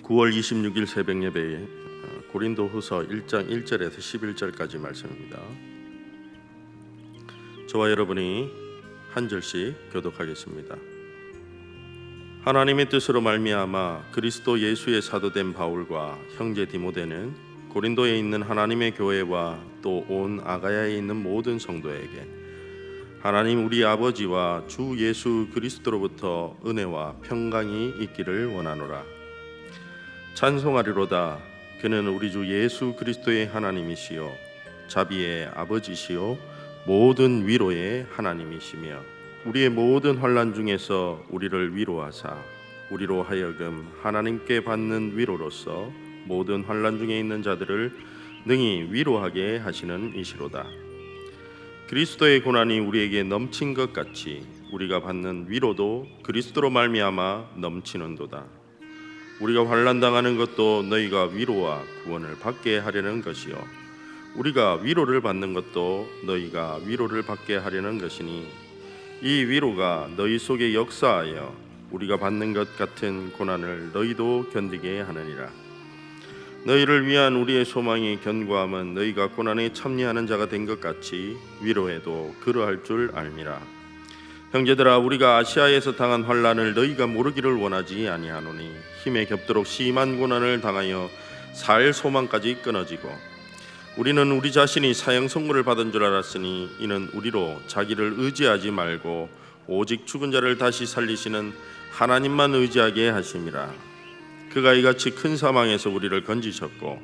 9월 26일 새벽 예배에 고린도후서 1장 1절에서 11절까지 말씀입니다. 저와 여러분이 한 절씩 교독하겠습니다. 하나님의 뜻으로 말미암아 그리스도 예수의 사도된 바울과 형제 디모데는 고린도에 있는 하나님의 교회와 또 온 아가야에 있는 모든 성도에게 하나님 우리 아버지와 주 예수 그리스도로부터 은혜와 평강이 있기를 원하노라. 찬송하리로다. 그는 우리 주 예수 그리스도의 하나님이시요 자비의 아버지시요 모든 위로의 하나님이시며 우리의 모든 환난 중에서 우리를 위로하사 우리로 하여금 하나님께 받는 위로로서 모든 환난 중에 있는 자들을 능히 위로하게 하시는 이시로다. 그리스도의 고난이 우리에게 넘친 것 같이 우리가 받는 위로도 그리스도로 말미암아 넘치는도다. 우리가 환난 당하는 것도 너희가 위로와 구원을 받게 하려는 것이요 우리가 위로를 받는 것도 너희가 위로를 받게 하려는 것이니 이 위로가 너희 속에 역사하여 우리가 받는 것 같은 고난을 너희도 견디게 하느니라. 너희를 위한 우리의 소망이 견고함은 너희가 고난에 참여하는 자가 된 것 같이 위로해도 그러할 줄 알미라. 형제들아, 우리가 아시아에서 당한 환난을 너희가 모르기를 원하지 아니하노니 힘에 겹도록 심한 고난을 당하여 살 소망까지 끊어지고 우리는 우리 자신이 사형 선고를 받은 줄 알았으니 이는 우리로 자기를 의지하지 말고 오직 죽은 자를 다시 살리시는 하나님만 의지하게 하심이라. 그가 이같이 큰 사망에서 우리를 건지셨고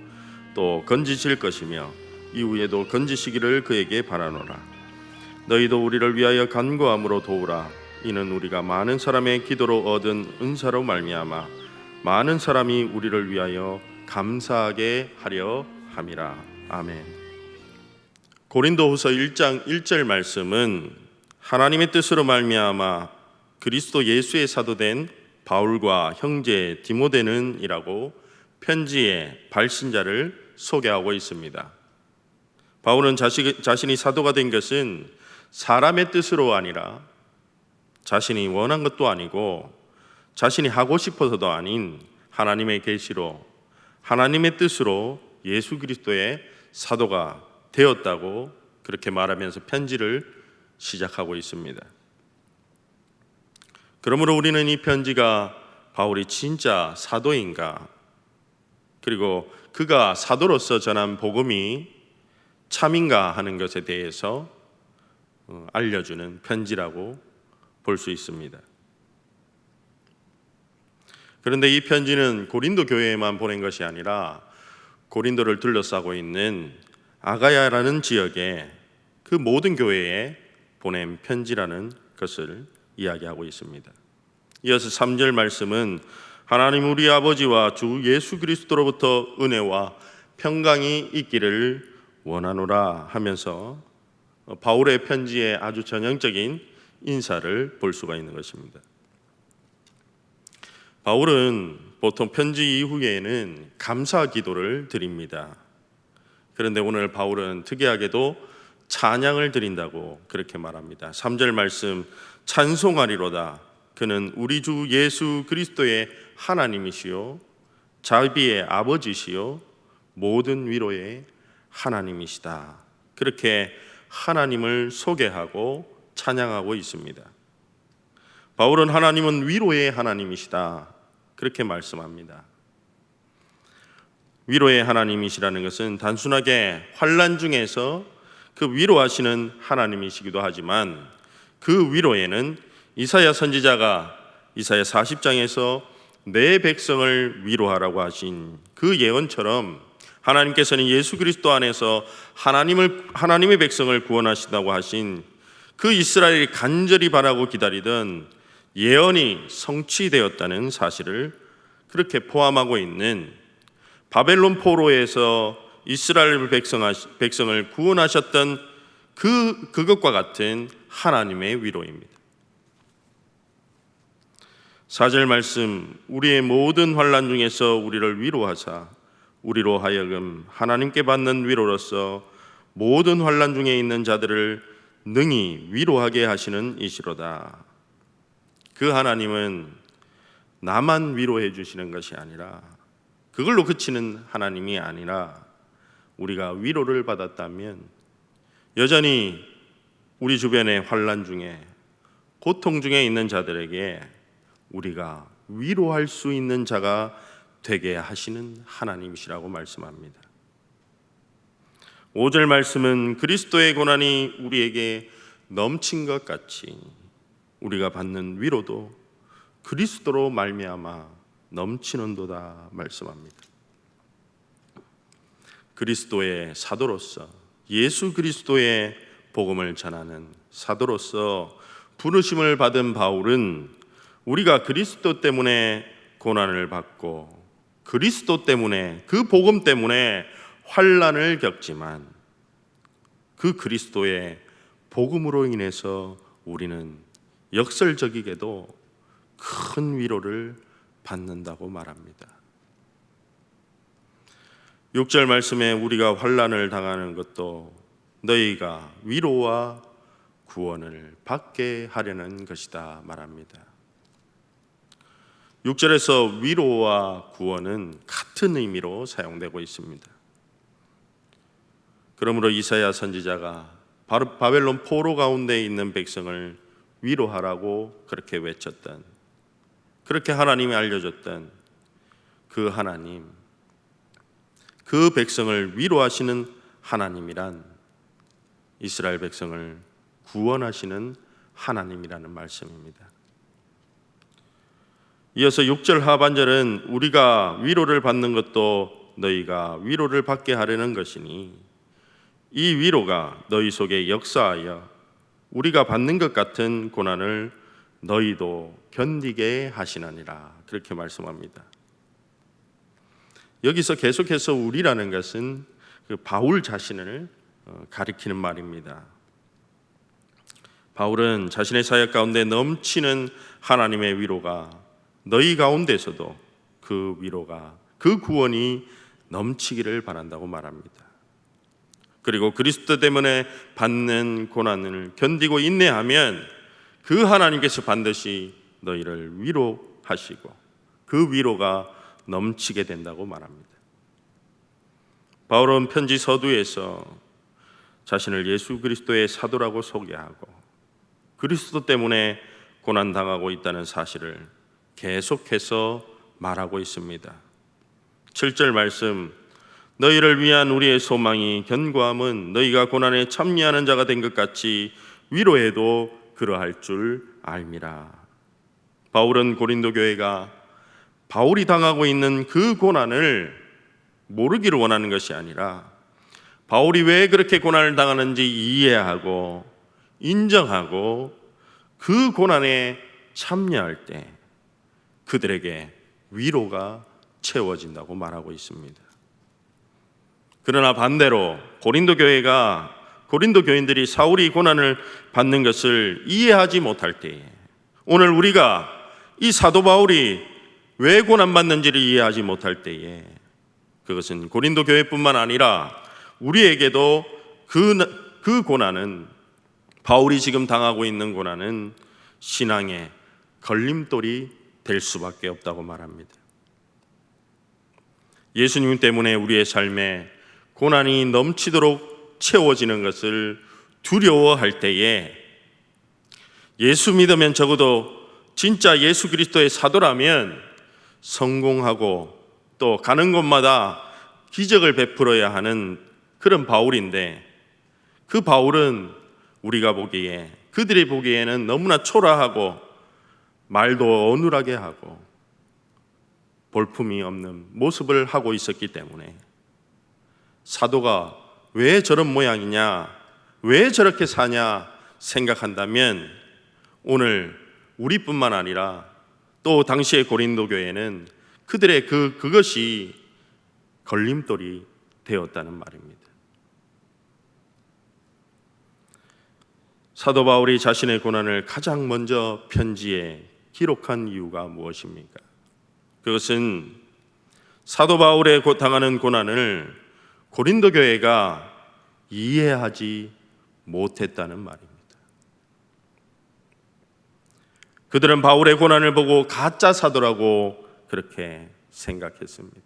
또 건지실 것이며 이후에도 건지시기를 그에게 바라노라. 너희도 우리를 위하여 간구함으로 도우라. 이는 우리가 많은 사람의 기도로 얻은 은사로 말미암아 많은 사람이 우리를 위하여 감사하게 하려 함이라. 아멘. 고린도후서 1장 1절 말씀은 하나님의 뜻으로 말미암아 그리스도 예수의 사도된 바울과 형제 디모데는 이라고 편지의 발신자를 소개하고 있습니다. 바울은 자신이 사도가 된 것은 사람의 뜻으로 아니라 자신이 원한 것도 아니고 자신이 하고 싶어서도 아닌 하나님의 계시로 하나님의 뜻으로 예수 그리스도의 사도가 되었다고 그렇게 말하면서 편지를 시작하고 있습니다. 그러므로 우리는 이 편지가 바울이 진짜 사도인가, 그리고 그가 사도로서 전한 복음이 참인가 하는 것에 대해서 알려주는 편지라고 볼 수 있습니다. 그런데 이 편지는 고린도 교회에만 보낸 것이 아니라 고린도를 둘러싸고 있는 아가야라는 지역의 그 모든 교회에 보낸 편지라는 것을 이야기하고 있습니다. 이어서 3절 말씀은 하나님 우리 아버지와 주 예수 그리스도로부터 은혜와 평강이 있기를 원하노라 하면서 바울의 편지의 아주 전형적인 인사를 볼 수가 있는 것입니다. 바울은 보통 편지 이후에는 감사 기도를 드립니다. 그런데 오늘 바울은 특이하게도 찬양을 드린다고 그렇게 말합니다. 3절 말씀 찬송하리로다. 그는 우리 주 예수 그리스도의 하나님이시요 자비의 아버지시요 모든 위로의 하나님이시다. 그렇게 하나님을 소개하고 찬양하고 있습니다. 바울은 하나님은 위로의 하나님이시다. 그렇게 말씀합니다. 위로의 하나님이시라는 것은 단순하게 환난 중에서 그 위로하시는 하나님이시기도 하지만 그 위로에는 이사야 선지자가 이사야 40장에서 내 백성을 위로하라고 하신 그 예언처럼 하나님께서는 예수 그리스도 안에서 하나님의 백성을 구원하신다고 하신 그 이스라엘이 간절히 바라고 기다리던 예언이 성취되었다는 사실을 그렇게 포함하고 있는 바벨론 포로에서 이스라엘 백성을 구원하셨던 그것과 같은 하나님의 위로입니다. 4절 말씀 우리의 모든 환난 중에서 우리를 위로하사 우리로 하여금 하나님께 받는 위로로서 모든 환난 중에 있는 자들을 능히 위로하게 하시는 이시로다. 그 하나님은 나만 위로해 주시는 것이 아니라 그걸로 그치는 하나님이 아니라 우리가 위로를 받았다면 여전히 우리 주변의 환난 중에 고통 중에 있는 자들에게 우리가 위로할 수 있는 자가 되게 하시는 하나님이시라고 말씀합니다. 5절 말씀은 그리스도의 고난이 우리에게 넘친 것 같이 우리가 받는 위로도 그리스도로 말미암아 넘치는도다 말씀합니다. 그리스도의 사도로서, 예수 그리스도의 복음을 전하는 사도로서 부르심을 받은 바울은 우리가 그리스도 때문에 고난을 받고 그리스도 때문에, 그 복음 때문에 환난을 겪지만 그 그리스도의 복음으로 인해서 우리는 역설적이게도 큰 위로를 받는다고 말합니다. 6절 말씀에 우리가 환난을 당하는 것도 너희가 위로와 구원을 받게 하려는 것이다 말합니다. 6절에서 위로와 구원은 같은 의미로 사용되고 있습니다. 그러므로 이사야 선지자가 바벨론 포로 가운데 있는 백성을 위로하라고 그렇게 외쳤던, 그렇게 하나님이 알려줬던 그 하나님, 그 백성을 위로하시는 하나님이란 이스라엘 백성을 구원하시는 하나님이라는 말씀입니다. 이어서 6절 하반절은 우리가 위로를 받는 것도 너희가 위로를 받게 하려는 것이니 이 위로가 너희 속에 역사하여 우리가 받는 것 같은 고난을 너희도 견디게 하시나니라, 그렇게 말씀합니다. 여기서 계속해서 우리라는 것은 그 바울 자신을 가리키는 말입니다. 바울은 자신의 사역 가운데 넘치는 하나님의 위로가 너희 가운데서도 그 위로가, 그 구원이 넘치기를 바란다고 말합니다. 그리고 그리스도 때문에 받는 고난을 견디고 인내하면 그 하나님께서 반드시 너희를 위로하시고 그 위로가 넘치게 된다고 말합니다. 바울은 편지 서두에서 자신을 예수 그리스도의 사도라고 소개하고 그리스도 때문에 고난당하고 있다는 사실을 계속해서 말하고 있습니다. 7절 말씀, 너희를 위한 우리의 소망이 견고함은 너희가 고난에 참여하는 자가 된 것 같이 위로해도 그러할 줄 알미라. 바울은 고린도 교회가 바울이 당하고 있는 그 고난을 모르기를 원하는 것이 아니라 바울이 왜 그렇게 고난을 당하는지 이해하고 인정하고 그 고난에 참여할 때 그들에게 위로가 채워진다고 말하고 있습니다. 그러나 반대로 고린도 교인들이 사울이 고난을 받는 것을 이해하지 못할 때에, 오늘 우리가 이 사도 바울이 왜 고난받는지를 이해하지 못할 때에 그것은 고린도 교회뿐만 아니라 우리에게도 그 고난은, 바울이 지금 당하고 있는 고난은 신앙의 걸림돌이 될 수밖에 없다고 말합니다. 예수님 때문에 우리의 삶에 고난이 넘치도록 채워지는 것을 두려워할 때에 예수 믿으면 적어도 진짜 예수 그리스도의 사도라면 성공하고 또 가는 곳마다 기적을 베풀어야 하는 그런 바울인데, 그 바울은 우리가 보기에, 그들이 보기에는 너무나 초라하고 말도 어눌하게 하고 볼품이 없는 모습을 하고 있었기 때문에 사도가 왜 저런 모양이냐, 왜 저렇게 사냐 생각한다면 오늘 우리뿐만 아니라 또 당시의 고린도 교회는 그들의 그것이 걸림돌이 되었다는 말입니다. 사도 바울이 자신의 고난을 가장 먼저 편지에 기록한 이유가 무엇입니까? 그것은 사도 바울의 당하는 고난을 고린도 교회가 이해하지 못했다는 말입니다. 그들은 바울의 고난을 보고 가짜 사도라고 그렇게 생각했습니다.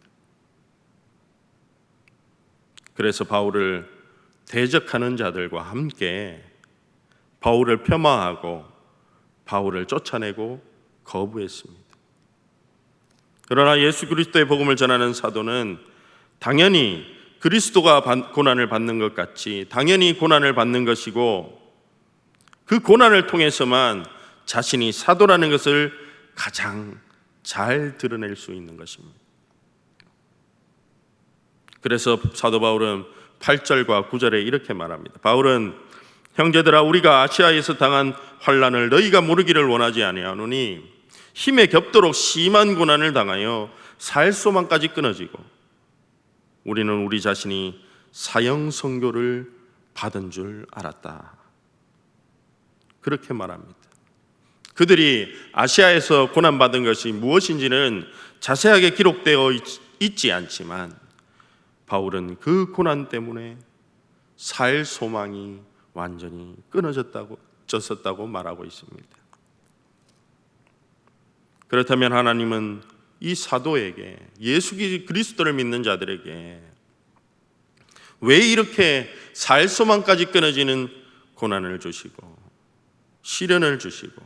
그래서 바울을 대적하는 자들과 함께 바울을 폄하하고 바울을 쫓아내고 거부했습니다. 그러나 예수 그리스도의 복음을 전하는 사도는 당연히 그리스도가 고난을 받는 것 같이 당연히 고난을 받는 것이고, 그 고난을 통해서만 자신이 사도라는 것을 가장 잘 드러낼 수 있는 것입니다. 그래서 사도 바울은 8절과 9절에 이렇게 말합니다. 바울은 형제들아, 우리가 아시아에서 당한 환난을 너희가 모르기를 원하지 아니하노니 힘에 겹도록 심한 고난을 당하여 살 소망까지 끊어지고 우리는 우리 자신이 사형 선고를 받은 줄 알았다. 그렇게 말합니다. 그들이 아시아에서 고난받은 것이 무엇인지는 자세하게 기록되어 있지 않지만 바울은 그 고난 때문에 살 소망이 완전히 끊어졌다고 말하고 있습니다. 그렇다면 하나님은 이 사도에게, 예수 그리스도를 믿는 자들에게 왜 이렇게 살 소망까지 끊어지는 고난을 주시고 시련을 주시고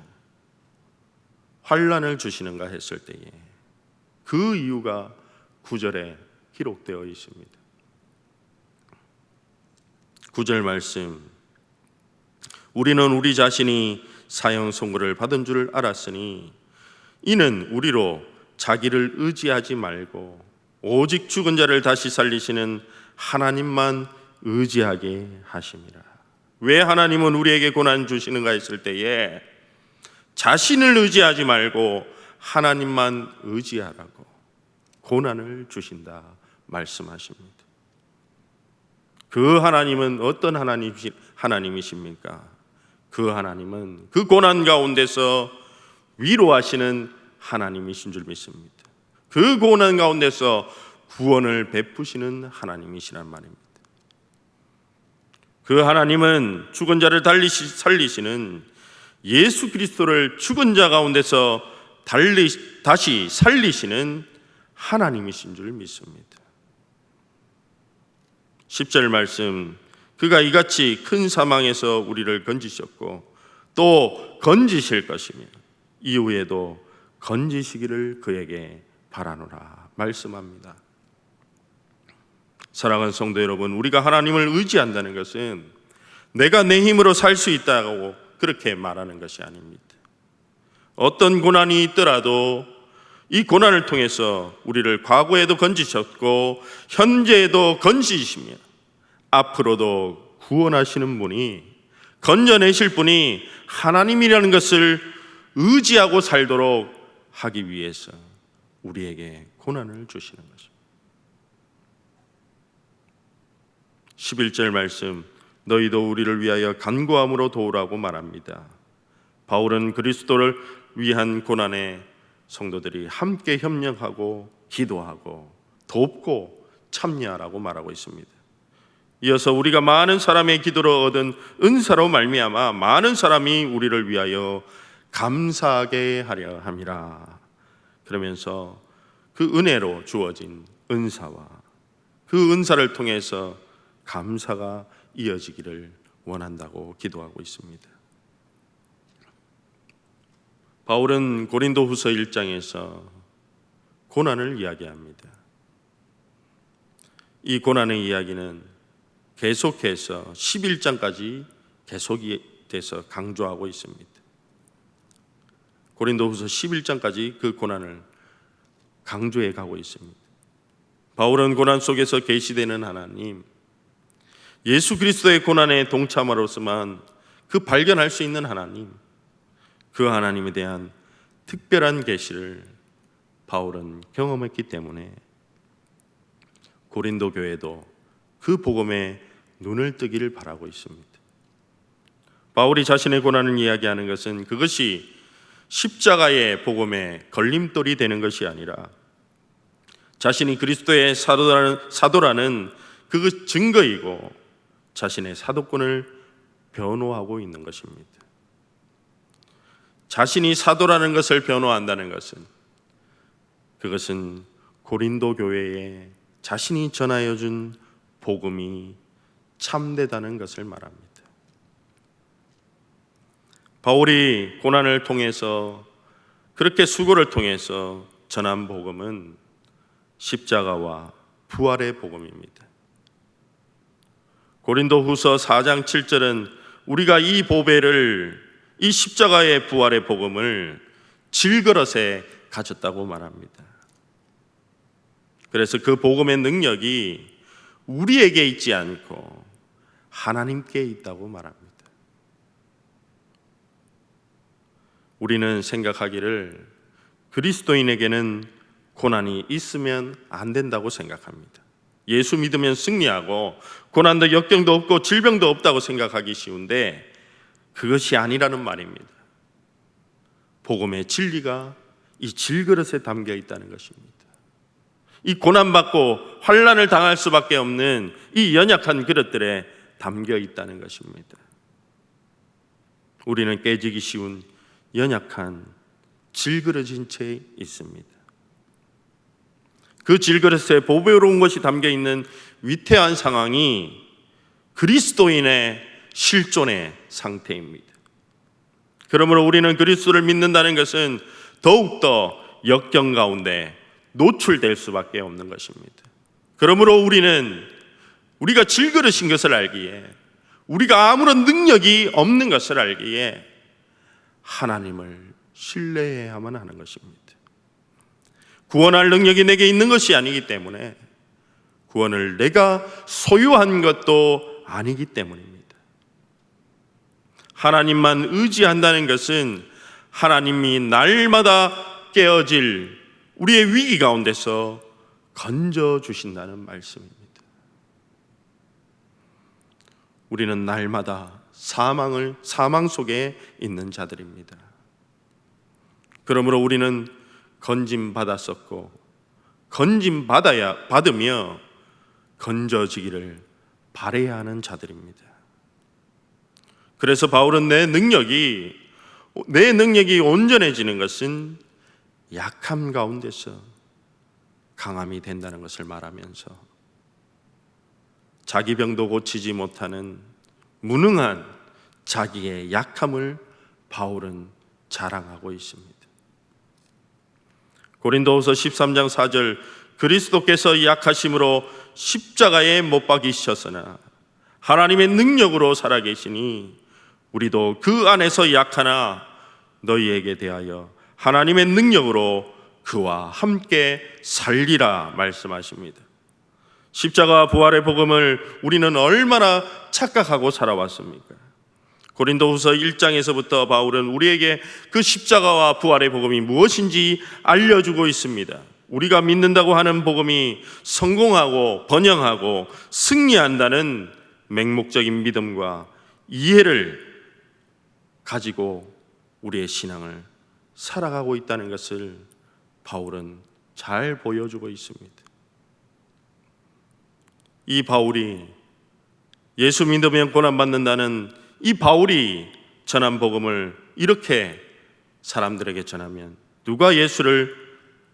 환난을 주시는가 했을 때에 그 이유가 9절에 기록되어 있습니다. 9절 말씀, 우리는 우리 자신이 사형 선고를 받은 줄 알았으니 이는 우리로 자기를 의지하지 말고 오직 죽은 자를 다시 살리시는 하나님만 의지하게 하심이라. 왜 하나님은 우리에게 고난 주시는가 했을 때에 자신을 의지하지 말고 하나님만 의지하라고 고난을 주신다 말씀하십니다. 그 하나님은 어떤 하나님이십니까? 그 하나님은 그 고난 가운데서 위로하시는 하나님이신 줄 믿습니다. 그 고난 가운데서 구원을 베푸시는 하나님이시란 말입니다. 그 하나님은 죽은 자를 살리시는 예수 그리스도를 죽은 자 가운데서 다시 살리시는 하나님이신 줄 믿습니다. 10절 말씀, 그가 이같이 큰 사망에서 우리를 건지셨고 또 건지실 것이며 이후에도 건지시기를 그에게 바라노라 말씀합니다. 사랑하는 성도 여러분, 우리가 하나님을 의지한다는 것은 내가 내 힘으로 살 수 있다고 그렇게 말하는 것이 아닙니다. 어떤 고난이 있더라도 이 고난을 통해서 우리를 과거에도 건지셨고 현재에도 건지시며 앞으로도 구원하시는 분이, 건져내실 분이 하나님이라는 것을 의지하고 살도록 하기 위해서 우리에게 고난을 주시는 것입니다. 11절 말씀, 너희도 우리를 위하여 간구함으로 도우라고 말합니다. 바울은 그리스도를 위한 고난에 성도들이 함께 협력하고 기도하고 돕고 참여하라고 말하고 있습니다. 이어서 우리가 많은 사람의 기도로 얻은 은사로 말미암아 많은 사람이 우리를 위하여 감사하게 하려 함이라. 그러면서 그 은혜로 주어진 은사와 그 은사를 통해서 감사가 이어지기를 원한다고 기도하고 있습니다. 바울은 고린도후서 1장에서 고난을 이야기합니다. 이 고난의 이야기는 계속해서 11장까지 계속이 돼서 강조하고 있습니다. 고린도후서 11장까지 그 고난을 강조해 가고 있습니다. 바울은 고난 속에서 계시되는 하나님, 예수 그리스도의 고난에 동참으로서만 그 발견할 수 있는 하나님, 그 하나님에 대한 특별한 계시를 바울은 경험했기 때문에 고린도 교회도 그 복음에 눈을 뜨기를 바라고 있습니다. 바울이 자신의 고난을 이야기하는 것은 그것이 십자가의 복음의 걸림돌이 되는 것이 아니라 자신이 그리스도의 사도라는 그 증거이고 자신의 사도권을 변호하고 있는 것입니다. 자신이 사도라는 것을 변호한다는 것은 그것은 고린도 교회에 자신이 전하여 준 복음이 참되다는 것을 말합니다. 바울이 고난을 통해서, 그렇게 수고를 통해서 전한 복음은 십자가와 부활의 복음입니다. 고린도후서 4장 7절은 우리가 이 보배를, 이 십자가의 부활의 복음을 질그릇에 가졌다고 말합니다. 그래서 그 복음의 능력이 우리에게 있지 않고 하나님께 있다고 말합니다. 우리는 생각하기를 그리스도인에게는 고난이 있으면 안 된다고 생각합니다. 예수 믿으면 승리하고 고난도 역경도 없고 질병도 없다고 생각하기 쉬운데 그것이 아니라는 말입니다. 복음의 진리가 이 질그릇에 담겨 있다는 것입니다. 이 고난받고 환난을 당할 수밖에 없는 이 연약한 그릇들에 담겨 있다는 것입니다. 우리는 깨지기 쉬운 연약한 질그릇인 채 있습니다. 그 질그릇에 보배로운 것이 담겨 있는 위태한 상황이 그리스도인의 실존의 상태입니다. 그러므로 우리는 그리스도를 믿는다는 것은 더욱더 역경 가운데 노출될 수밖에 없는 것입니다. 그러므로 우리가 질그릇인 것을 알기에, 우리가 아무런 능력이 없는 것을 알기에 하나님을 신뢰해야만 하는 것입니다. 구원할 능력이 내게 있는 것이 아니기 때문에, 구원을 내가 소유한 것도 아니기 때문입니다. 하나님만 의지한다는 것은 하나님이 날마다 깨어질 우리의 위기 가운데서 건져주신다는 말씀입니다. 우리는 날마다 사망 속에 있는 자들입니다. 그러므로 우리는 건짐받았었고 받으며 건져지기를 바라야 하는 자들입니다. 그래서 바울은 내 능력이 온전해지는 것은 약함 가운데서 강함이 된다는 것을 말하면서 자기 병도 고치지 못하는 무능한 자기의 약함을 바울은 자랑하고 있습니다. 고린도후서 13장 4절, 그리스도께서 약하심으로 십자가에 못 박이셨으나 하나님의 능력으로 살아계시니 우리도 그 안에서 약하나 너희에게 대하여 하나님의 능력으로 그와 함께 살리라 말씀하십니다. 십자가 부활의 복음을 우리는 얼마나 착각하고 살아왔습니까? 고린도후서 1장에서부터 바울은 우리에게 그 십자가와 부활의 복음이 무엇인지 알려주고 있습니다. 우리가 믿는다고 하는 복음이 성공하고 번영하고 승리한다는 맹목적인 믿음과 이해를 가지고 우리의 신앙을 살아가고 있다는 것을 바울은 잘 보여주고 있습니다. 이 바울이 예수 믿으면 고난받는다는 이 바울이 전한 복음을 이렇게 사람들에게 전하면 누가 예수를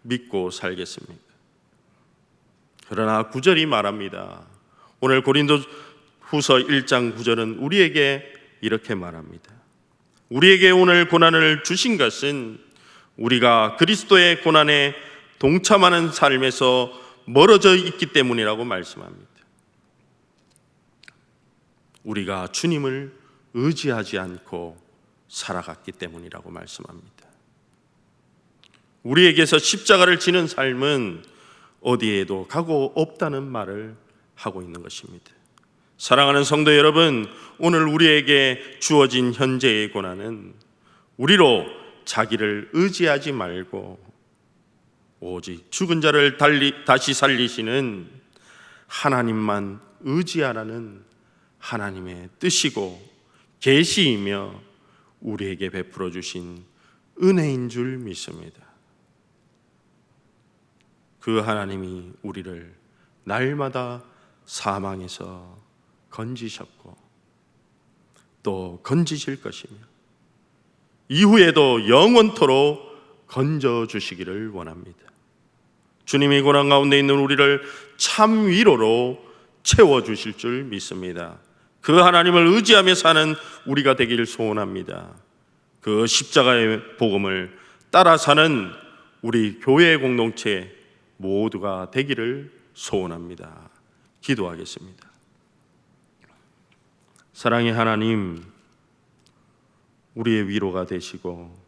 믿고 살겠습니까? 그러나 9절이 말합니다. 오늘 고린도후서 1장 9절은 우리에게 이렇게 말합니다. 우리에게 오늘 고난을 주신 것은 우리가 그리스도의 고난에 동참하는 삶에서 멀어져 있기 때문이라고 말씀합니다. 우리가 주님을 의지하지 않고 살아갔기 때문이라고 말씀합니다. 우리에게서 십자가를 지는 삶은 어디에도 가고 없다는 말을 하고 있는 것입니다. 사랑하는 성도 여러분, 오늘 우리에게 주어진 현재의 고난은 우리로 자기를 의지하지 말고 오직 죽은 자를 다시 살리시는 하나님만 의지하라는 하나님의 뜻이고 계시이며 우리에게 베풀어 주신 은혜인 줄 믿습니다. 그 하나님이 우리를 날마다 사망에서 건지셨고 또 건지실 것이며 이후에도 영원토록 건져주시기를 원합니다. 주님이 고난 가운데 있는 우리를 참 위로로 채워주실 줄 믿습니다. 그 하나님을 의지하며 사는 우리가 되기를 소원합니다. 그 십자가의 복음을 따라 사는 우리 교회 공동체 모두가 되기를 소원합니다. 기도하겠습니다. 사랑의 하나님, 우리의 위로가 되시고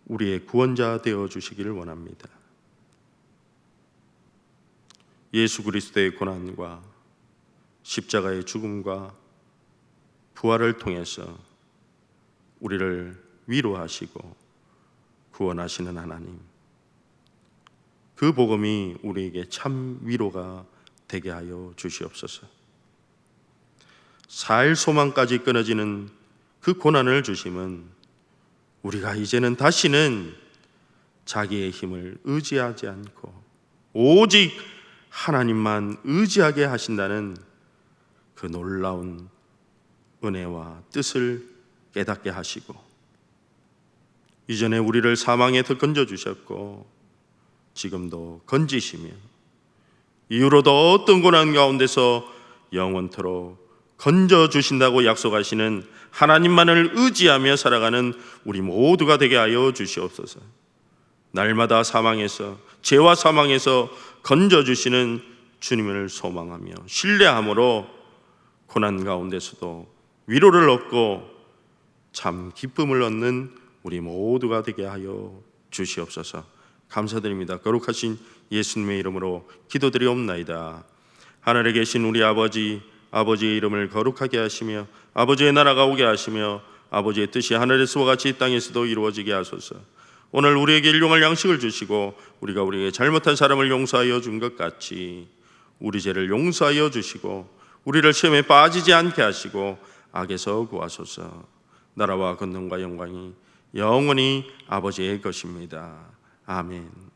우리의 구원자 되어 주시기를 원합니다. 예수 그리스도의 고난과 십자가의 죽음과 부활을 통해서 우리를 위로하시고 구원하시는 하나님, 그 복음이 우리에게 참 위로가 되게 하여 주시옵소서. 살 소망까지 끊어지는 그 고난을 주심은 우리가 이제는 다시는 자기의 힘을 의지하지 않고 오직 하나님만 의지하게 하신다는 그 놀라운 은혜와 뜻을 깨닫게 하시고, 이전에 우리를 사망에서 건져주셨고 지금도 건지시며 이후로도 어떤 고난 가운데서 영원토록 건져주신다고 약속하시는 하나님만을 의지하며 살아가는 우리 모두가 되게 하여 주시옵소서. 날마다 사망에서, 죄와 사망에서 건져주시는 주님을 소망하며 신뢰함으로 고난 가운데서도 위로를 얻고 참 기쁨을 얻는 우리 모두가 되게 하여 주시옵소서. 감사드립니다. 거룩하신 예수님의 이름으로 기도드리옵나이다. 하늘에 계신 우리 아버지, 아버지의 이름을 거룩하게 하시며 아버지의 나라가 오게 하시며 아버지의 뜻이 하늘에서와 같이 이 땅에서도 이루어지게 하소서. 오늘 우리에게 일용할 양식을 주시고 우리가 우리에게 잘못한 사람을 용서하여 준 것 같이 우리 죄를 용서하여 주시고 우리를 시험에 빠지지 않게 하시고 악에서 구하소서. 나라와 권능과 영광이 영원히 아버지의 것입니다. 아멘.